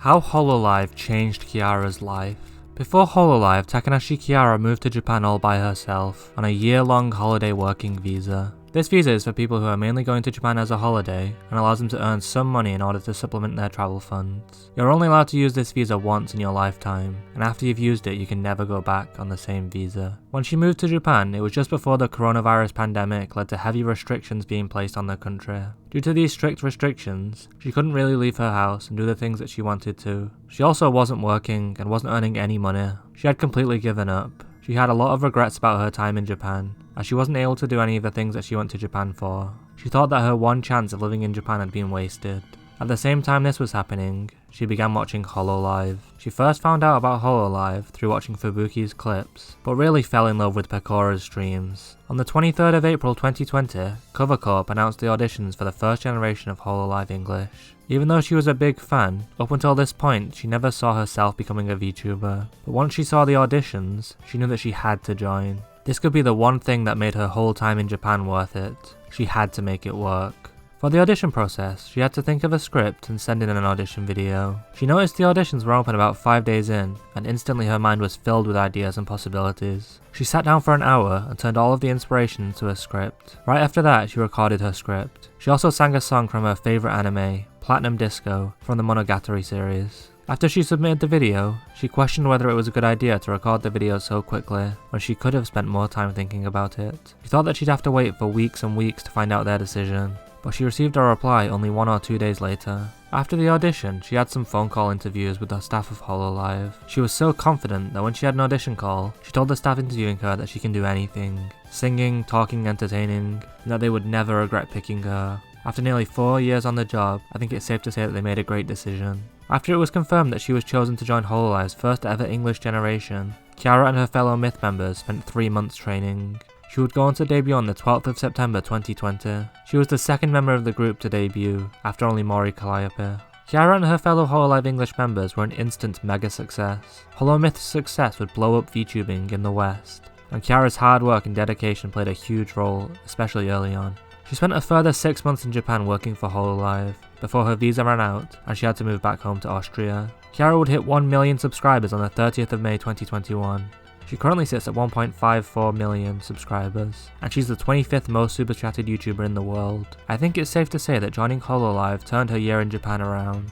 How Hololive changed Kiara's life. Before Hololive, Takanashi Kiara moved to Japan all by herself on a year-long holiday working visa. This visa is for people who are mainly going to Japan as a holiday and allows them to earn some money in order to supplement their travel funds. You're only allowed to use this visa once in your lifetime, and after you've used it you can never go back on the same visa. When she moved to Japan, it was just before the coronavirus pandemic led to heavy restrictions being placed on the country. Due to these strict restrictions, she couldn't really leave her house and do the things that she wanted to. She also wasn't working and wasn't earning any money. She had completely given up. She had a lot of regrets about her time in Japan, as she wasn't able to do any of the things that she went to Japan for. She thought that her one chance of living in Japan had been wasted. At the same time this was happening, she began watching Hololive. She first found out about Hololive through watching Fubuki's clips, but really fell in love with Pecora's streams. On the 23rd of April 2020, Cover Corp announced the auditions for the first generation of Hololive English. Even though she was a big fan, up until this point she never saw herself becoming a VTuber. But once she saw the auditions, she knew that she had to join. This could be the one thing that made her whole time in Japan worth it. She had to make it work. For the audition process, she had to think of a script and send in an audition video. She noticed the auditions were open about 5 days in, and instantly her mind was filled with ideas and possibilities. She sat down for an hour and turned all of the inspiration into a script. Right after that, she recorded her script. She also sang a song from her favourite anime, Platinum Disco, from the Monogatari series. After she submitted the video, she questioned whether it was a good idea to record the video so quickly, when she could have spent more time thinking about it. She thought that she'd have to wait for weeks and weeks to find out their decision, but she received a reply only 1 or 2 days later. After the audition, she had some phone call interviews with the staff of Hololive. She was so confident that when she had an audition call, she told the staff interviewing her that she can do anything, singing, talking, entertaining, and that they would never regret picking her. After nearly 4 years on the job, I think it's safe to say that they made a great decision. After it was confirmed that she was chosen to join Hololive's first ever English generation, Kiara and her fellow Myth members spent 3 months training. She would go on to debut on the 12th of September 2020. She was the second member of the group to debut, after only Mori Calliope. Kiara and her fellow Hololive English members were an instant mega success. Holomyth's success would blow up VTubing in the West, and Kiara's hard work and dedication played a huge role, especially early on. She spent a further 6 months in Japan working for Hololive, before her visa ran out and she had to move back home to Austria. Kiara would hit 1 million subscribers on the 30th of May 2021. She currently sits at 1.54 million subscribers, and she's the 25th most super chatted YouTuber in the world. I think it's safe to say that joining Hololive turned her year in Japan around.